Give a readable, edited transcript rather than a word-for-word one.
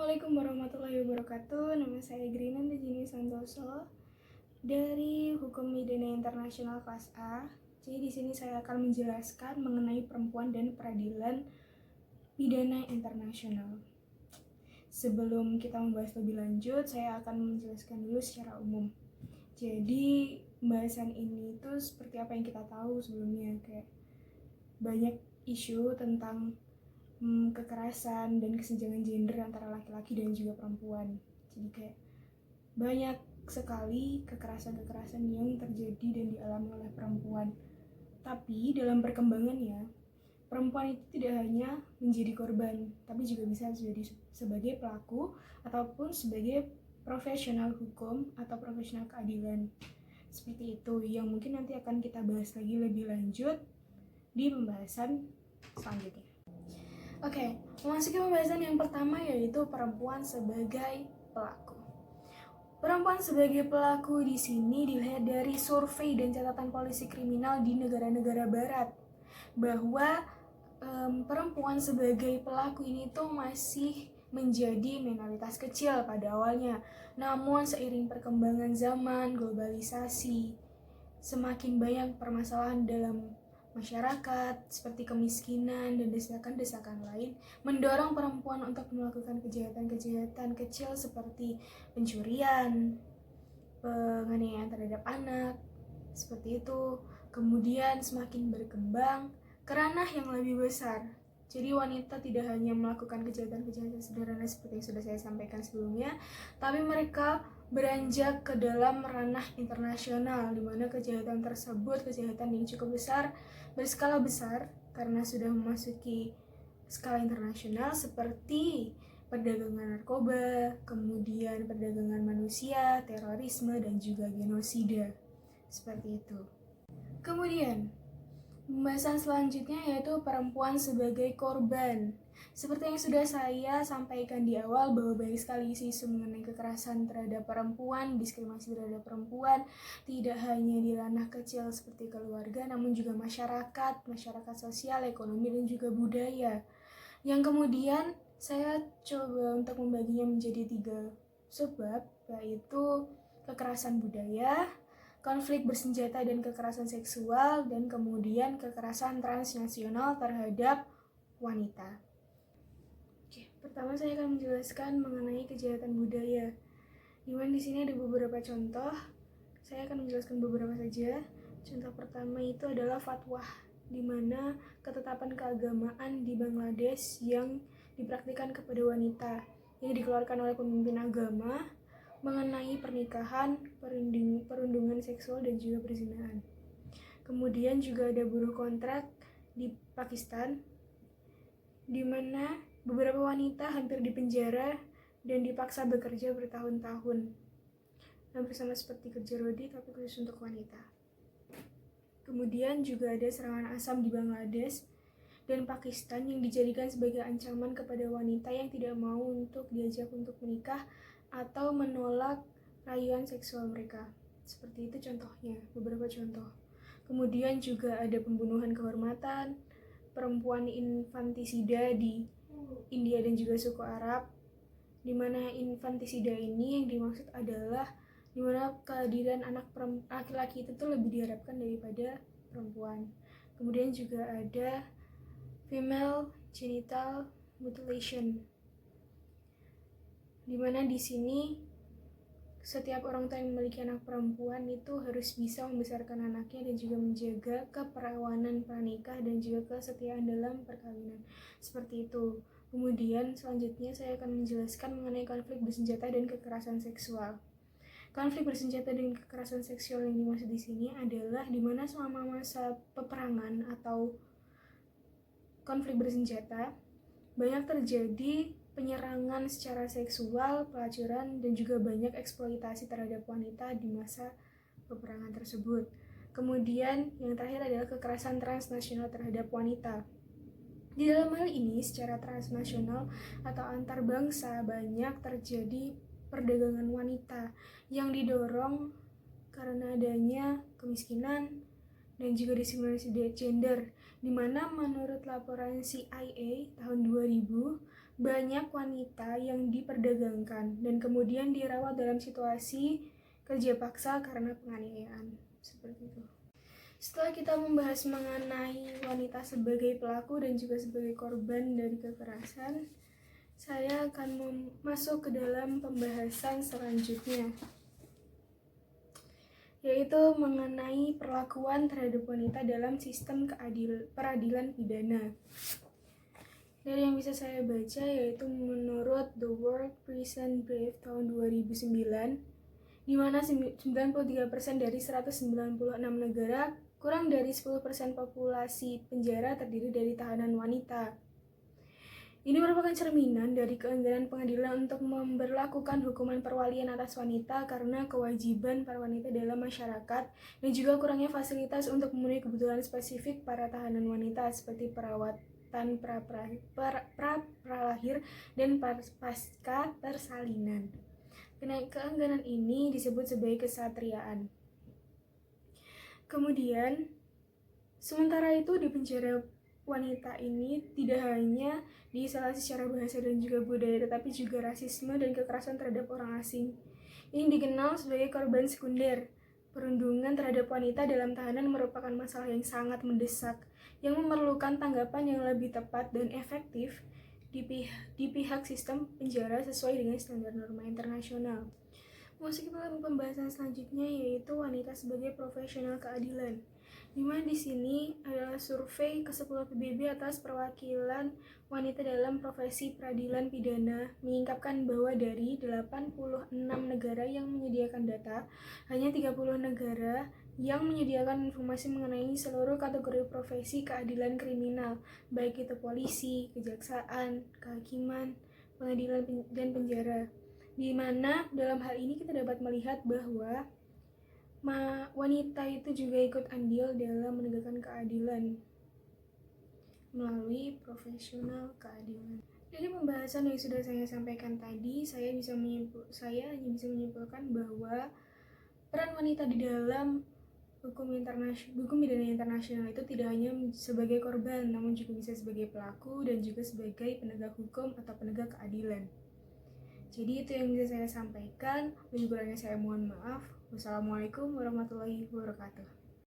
Assalamualaikum warahmatullahi wabarakatuh. Nama saya Grina Dejini Santoso dari Hukum Pidana Internasional kelas A. Jadi di sini saya akan menjelaskan mengenai perempuan dan peradilan pidana internasional. Sebelum kita membahas lebih lanjut, saya akan menjelaskan dulu secara umum. Jadi pembahasan ini tuh seperti apa yang kita tahu sebelumnya, kayak banyak isu tentang kekerasan dan kesenjangan gender antara laki-laki dan juga perempuan. Jadi kayak banyak sekali kekerasan-kekerasan yang terjadi dan dialami oleh perempuan. Tapi dalam perkembangannya, perempuan itu tidak hanya menjadi korban, tapi juga bisa menjadi sebagai pelaku ataupun sebagai profesional hukum atau profesional keadilan. Seperti itu yang mungkin nanti akan kita bahas lagi lebih lanjut di pembahasan selanjutnya. Oke, memasuki pembahasan yang pertama yaitu perempuan sebagai pelaku. Perempuan sebagai pelaku di sini dilihat dari survei dan catatan polisi kriminal di negara-negara barat bahwa perempuan sebagai pelaku ini tuh masih menjadi minoritas kecil pada awalnya. Namun seiring perkembangan zaman, globalisasi, semakin banyak permasalahan dalam masyarakat seperti kemiskinan dan desakan-desakan lain mendorong perempuan untuk melakukan kejahatan-kejahatan kecil seperti pencurian, penganiayaan terhadap anak, seperti itu. Kemudian semakin berkembang ke ranah yang lebih besar. Jadi wanita tidak hanya melakukan kejahatan-kejahatan sederhana seperti yang sudah saya sampaikan sebelumnya, tapi mereka beranjak ke dalam ranah internasional, di mana kejahatan tersebut, kejahatan yang cukup besar, berskala besar, karena sudah memasuki skala internasional seperti perdagangan narkoba, kemudian perdagangan manusia, terorisme, dan juga genosida. Seperti itu. Kemudian, pembahasan selanjutnya yaitu perempuan sebagai korban. Seperti yang sudah saya sampaikan di awal bahwa banyak sekali isu mengenai kekerasan terhadap perempuan, diskriminasi terhadap perempuan, tidak hanya di ranah kecil seperti keluarga, namun juga masyarakat sosial, ekonomi, dan juga budaya. Yang kemudian saya coba untuk membaginya menjadi 3 subbab, yaitu kekerasan budaya, konflik bersenjata dan kekerasan seksual, dan kemudian kekerasan transnasional terhadap wanita. Oke, pertama saya akan menjelaskan mengenai kejahatan budaya. Dimana di sini ada beberapa contoh. Saya akan menjelaskan beberapa saja. Contoh pertama itu adalah fatwa, di mana ketetapan keagamaan di Bangladesh yang dipraktikkan kepada wanita yang dikeluarkan oleh pemimpin agama mengenai pernikahan, perundungan seksual, dan juga perzinahan. Kemudian juga ada buruh kontrak di Pakistan, di mana beberapa wanita hampir dipenjara dan dipaksa bekerja bertahun-tahun. Hampir sama seperti kerja rodi, tapi khusus untuk wanita. Kemudian juga ada serangan asam di Bangladesh dan Pakistan yang dijadikan sebagai ancaman kepada wanita yang tidak mau untuk diajak untuk menikah atau menolak rayuan seksual mereka. Seperti itu contohnya, beberapa contoh. Kemudian juga ada pembunuhan kehormatan, perempuan infantisida di India dan juga suku Arab, di mana infantisida ini yang dimaksud adalah di mana kehadiran anak laki-laki itu tuh lebih diharapkan daripada perempuan. Kemudian juga ada female genital mutilation, di mana di sini setiap orang tua yang memiliki anak perempuan itu harus bisa membesarkan anaknya dan juga menjaga keperawanan pranikah dan juga kesetiaan dalam perkawinan. Seperti itu. Kemudian selanjutnya saya akan menjelaskan mengenai konflik bersenjata dan kekerasan seksual. Konflik bersenjata dan kekerasan seksual yang dimaksud di sini adalah di mana selama masa peperangan atau konflik bersenjata banyak terjadi penyerangan secara seksual, pelacuran, dan juga banyak eksploitasi terhadap wanita di masa peperangan tersebut. Kemudian yang terakhir adalah kekerasan transnasional terhadap wanita. Di dalam hal ini secara transnasional atau antar bangsa banyak terjadi perdagangan wanita yang didorong karena adanya kemiskinan dan juga diskriminasi gender, di mana menurut laporan CIA tahun 2000 banyak wanita yang diperdagangkan dan kemudian dirawat dalam situasi kerja paksa karena penganiayaan. Seperti itu. Setelah kita membahas mengenai wanita sebagai pelaku dan juga sebagai korban dari kekerasan, saya akan masuk ke dalam pembahasan selanjutnya, yaitu mengenai perlakuan terhadap wanita dalam sistem peradilan pidana. Dari yang bisa saya baca, yaitu menurut The World Prison Brief tahun 2009, di mana 93% dari 196 negara, kurang dari 10% populasi penjara terdiri dari tahanan wanita. Ini merupakan cerminan dari keengganan pengadilan untuk memberlakukan hukuman perwalian atas wanita karena kewajiban para wanita dalam masyarakat dan juga kurangnya fasilitas untuk memenuhi kebutuhan spesifik para tahanan wanita seperti perawatan pra-pralahir dan pasca persalinan. Keengganan ini disebut sebagai kesatriaan. Kemudian, sementara itu di penjara wanita ini tidak hanya diisolasi secara bahasa dan juga budaya, tetapi juga rasisme dan kekerasan terhadap orang asing. Ini dikenal sebagai korban sekunder. Perundungan terhadap wanita dalam tahanan merupakan masalah yang sangat mendesak, yang memerlukan tanggapan yang lebih tepat dan efektif di pihak sistem penjara sesuai dengan standar norma internasional. Masuk ke pembahasan selanjutnya, yaitu wanita sebagai profesional keadilan, di mana di sini adalah survei ke-10 PBB atas perwakilan wanita dalam profesi peradilan pidana mengungkapkan bahwa dari 86 negara yang menyediakan data, hanya 30 negara yang menyediakan informasi mengenai seluruh kategori profesi keadilan kriminal, baik itu polisi, kejaksaan, kehakiman, pengadilan, dan penjara. Di mana dalam hal ini kita dapat melihat bahwa wanita itu juga ikut andil dalam menegakkan keadilan melalui profesional keadilan. Dari pembahasan yang sudah saya sampaikan tadi, saya hanya bisa menyimpulkan bahwa peran wanita di dalam hukum pidana internasional itu tidak hanya sebagai korban, namun juga bisa sebagai pelaku dan juga sebagai penegak hukum atau penegak keadilan. Jadi itu yang bisa saya sampaikan. Lebih kurangnya saya mohon maaf. Wassalamualaikum warahmatullahi wabarakatuh.